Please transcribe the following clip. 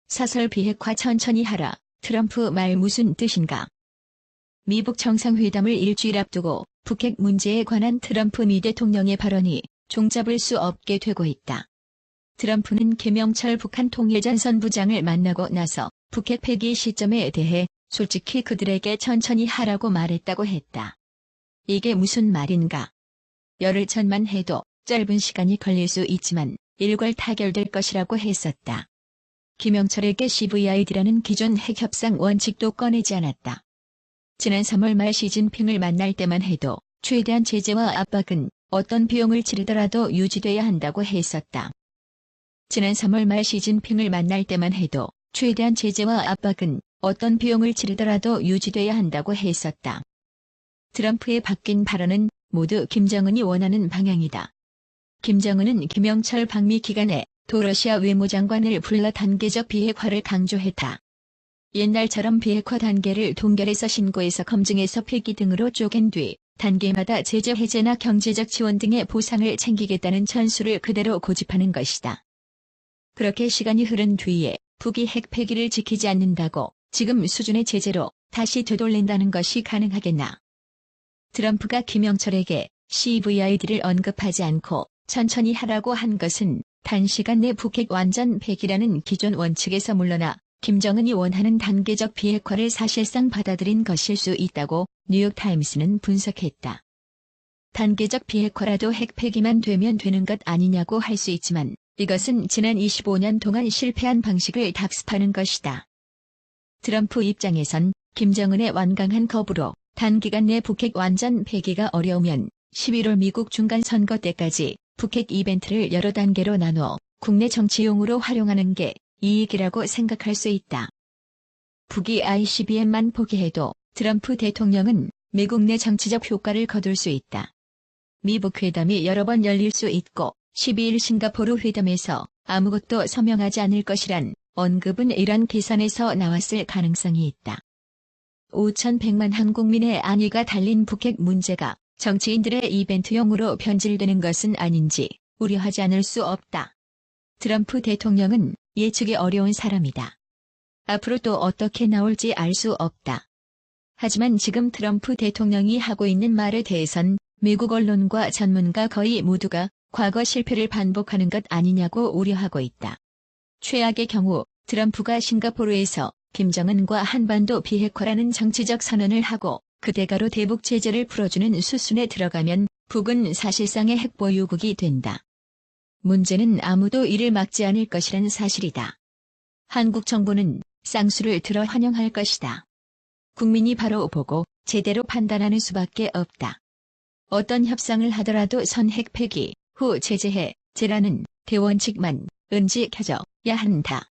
사설 비핵화 천천히 하라. 트럼프 말 무슨 뜻인가? 미북 정상회담을 일주일 앞두고 북핵 문제에 관한 트럼프 미 대통령의 발언이 종잡을 수 없게 되고 있다. 트럼프는 김영철 북한 통일전선 부장을 만나고 나서 북핵 폐기 시점에 대해 솔직히 그들에게 천천히 하라고 말했다고 했다. 이게 무슨 말인가? 열흘 전만 해도 짧은 시간이 걸릴 수 있지만 일괄 타결될 것이라고 했었다. 김영철에게 CVID라는 기존 핵협상 원칙도 꺼내지 않았다. 지난 3월 말 시진핑을 만날 때만 해도 최대한 제재와 압박은 어떤 비용을 치르더라도 유지돼야 한다고 했었다. 지난 3월 말 시진핑을 만날 때만 해도 최대한 제재와 압박은 어떤 비용을 치르더라도 유지돼야 한다고 했었다. 트럼프의 바뀐 발언은 모두 김정은이 원하는 방향이다. 김정은은 김영철 방미 기간에 도러시아 외무장관을 불러 단계적 비핵화를 강조했다. 옛날처럼 비핵화 단계를 동결해서 신고해서 검증해서 폐기 등으로 쪼갠 뒤 단계마다 제재 해제나 경제적 지원 등의 보상을 챙기겠다는 전술을 그대로 고집하는 것이다. 그렇게 시간이 흐른 뒤에 북이 핵 폐기를 지키지 않는다고 지금 수준의 제재로 다시 되돌린다는 것이 가능하겠나? 트럼프가 김영철에게 CVID를 언급하지 않고 천천히 하라고 한 것은 단시간 내 북핵 완전 폐기라는 기존 원칙에서 물러나 김정은이 원하는 단계적 비핵화를 사실상 받아들인 것일 수 있다고 뉴욕타임스는 분석했다. 단계적 비핵화라도 핵 폐기만 되면 되는 것 아니냐고 할 수 있지만 이것은 지난 25년 동안 실패한 방식을 답습하는 것이다. 트럼프 입장에선 김정은의 완강한 거부로 단기간 내 북핵 완전 폐기가 어려우면 11월 미국 중간선거 때까지 북핵 이벤트를 여러 단계로 나눠 국내 정치용으로 활용하는 게 이익이라고 생각할 수 있다. 북이 ICBM만 포기해도 트럼프 대통령은 미국 내 정치적 효과를 거둘 수 있다. 미북 회담이 여러 번 열릴 수 있고 12일 싱가포르 회담에서 아무것도 서명하지 않을 것이란 언급은 이런 계산에서 나왔을 가능성이 있다. 5,100만 한국민의 안위가 달린 북핵 문제가 정치인들의 이벤트용으로 변질되는 것은 아닌지 우려하지 않을 수 없다. 트럼프 대통령은 예측이 어려운 사람이다. 앞으로 또 어떻게 나올지 알 수 없다. 하지만 지금 트럼프 대통령이 하고 있는 말에 대해선 미국 언론과 전문가 거의 모두가 과거 실패를 반복하는 것 아니냐고 우려하고 있다. 최악의 경우 트럼프가 싱가포르에서 김정은과 한반도 비핵화라는 정치적 선언을 하고 그 대가로 대북 제재를 풀어주는 수순에 들어가면 북은 사실상의 핵보유국이 된다. 문제는 아무도 이를 막지 않을 것이란 사실이다. 한국 정부는 쌍수를 들어 환영할 것이다. 국민이 바로 보고 제대로 판단하는 수밖에 없다. 어떤 협상을 하더라도 선 핵 폐기 후 제재해 제라는 대원칙만 지켜져야 한다.